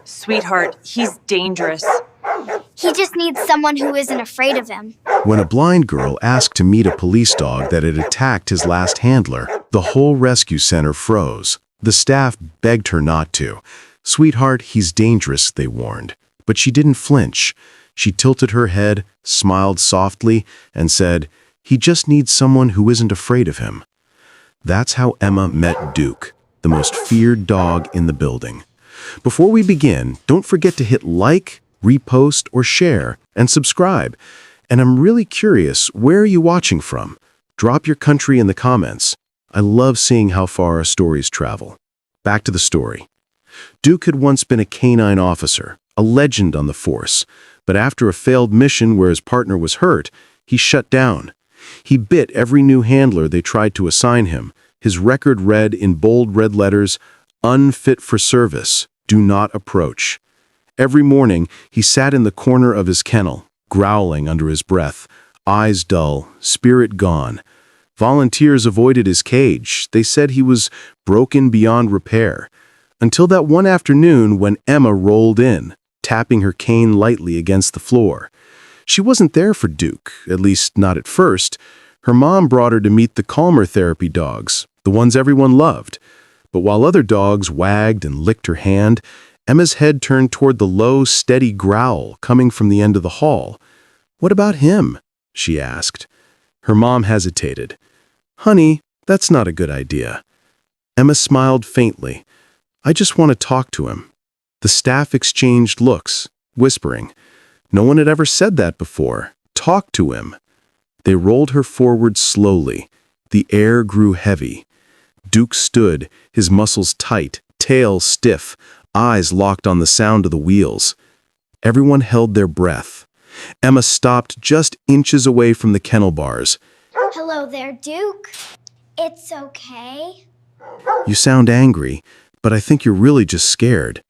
Sweetheart, he's dangerous. He just needs someone who isn't afraid of him. When a blind girl asked to meet a police dog that had attacked his last handler, the whole rescue center froze. The staff begged her not to. "Sweetheart, he's dangerous," they warned. But she didn't flinch. She tilted her head, smiled softly, and said, "He just needs someone who isn't afraid of him." That's how Emma met Duke, the most feared dog in the building. Before we begin, don't forget to hit like, repost, or share, and subscribe. And I'm really curious, where are you watching from? Drop your country in the comments. I love seeing how far our stories travel. Back to the story. Duke had once been a canine officer, a legend on the force, but after a failed mission where his partner was hurt, he shut down. He bit every new handler they tried to assign him. His record read in bold red letters, "Unfit for service, do not approach." Every morning, he sat in the corner of his kennel, growling under his breath, eyes dull, spirit gone. Volunteers avoided his cage. They said he was broken beyond repair. Until that one afternoon when Emma rolled in, tapping her cane lightly against the floor. She wasn't there for Duke, at least not at first. Her mom brought her to meet the calmer therapy dogs, the ones everyone loved. But while other dogs wagged and licked her hand, Emma's head turned toward the low, steady growl coming from the end of the hall. "What about him?" she asked. Her mom hesitated. "Honey, that's not a good idea." Emma smiled faintly. "I just want to talk to him." The staff exchanged looks, whispering. No one had ever said that before. Talk to him. They rolled her forward slowly. The air grew heavy. Duke stood, his muscles tight, tail stiff, eyes locked on the sound of the wheels. Everyone held their breath. Emma stopped just inches away from the kennel bars. Hello there, Duke. It's okay. "You sound angry, but I think you're really just scared."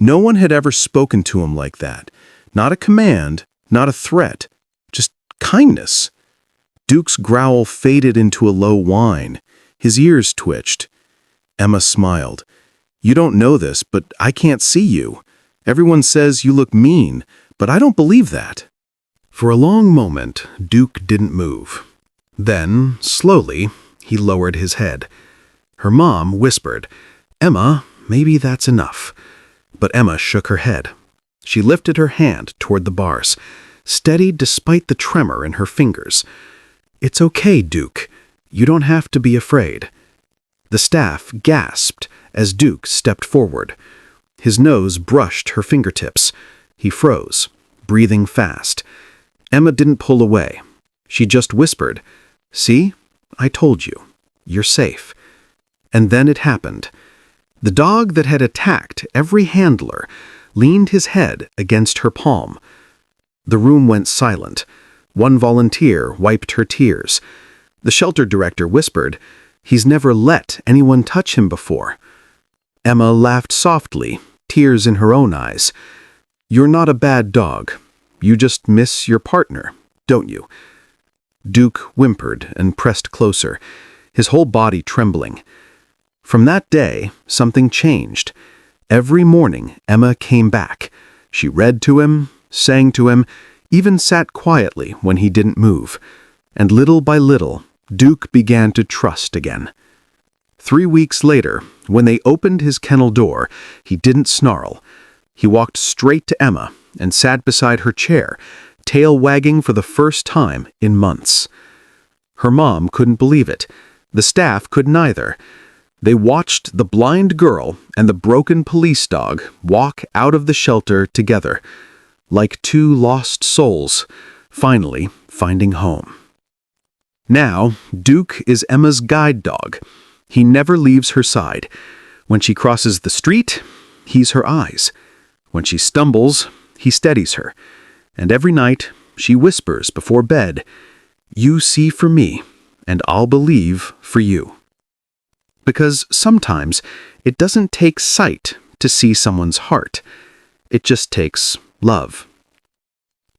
No one had ever spoken to him like that. Not a command, not a threat, just kindness. Duke's growl faded into a low whine. His ears twitched. Emma smiled. "You don't know this, but I can't see you. Everyone says you look mean, but I don't believe that." For a long moment, Duke didn't move. Then, slowly, he lowered his head. Her mom whispered, "Emma, maybe that's enough." But Emma shook her head. She lifted her hand toward the bars, steady despite the tremor in her fingers. "It's okay, Duke. You don't have to be afraid." The staff gasped as Duke stepped forward. His nose brushed her fingertips. He froze, breathing fast. Emma didn't pull away. She just whispered, "See, I told you. You're safe." And then it happened. The dog that had attacked every handler leaned his head against her palm. The room went silent. One volunteer wiped her tears. The shelter director whispered, "He's never let anyone touch him before." Emma laughed softly, tears in her own eyes. "You're not a bad dog. You just miss your partner, don't you?" Duke whimpered and pressed closer, his whole body trembling. From that day, something changed. Every morning, Emma came back. She read to him, sang to him, even sat quietly when he didn't move. And little by little, Duke began to trust again. 3 weeks later, when they opened his kennel door, he didn't snarl. He walked straight to Emma and sat beside her chair, tail wagging for the first time in months. Her mom couldn't believe it. The staff could neither. They watched the blind girl and the broken police dog walk out of the shelter together, like two lost souls, finally finding home. Now, Duke is Emma's guide dog. He never leaves her side. When she crosses the street, he's her eyes. When she stumbles, he steadies her. And every night, she whispers before bed, "You see for me, and I'll believe for you." Because sometimes it doesn't take sight to see someone's heart. It just takes love.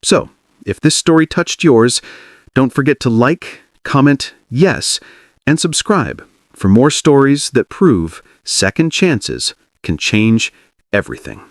So, if this story touched yours, don't forget to like, comment, yes, and subscribe for more stories that prove second chances can change everything.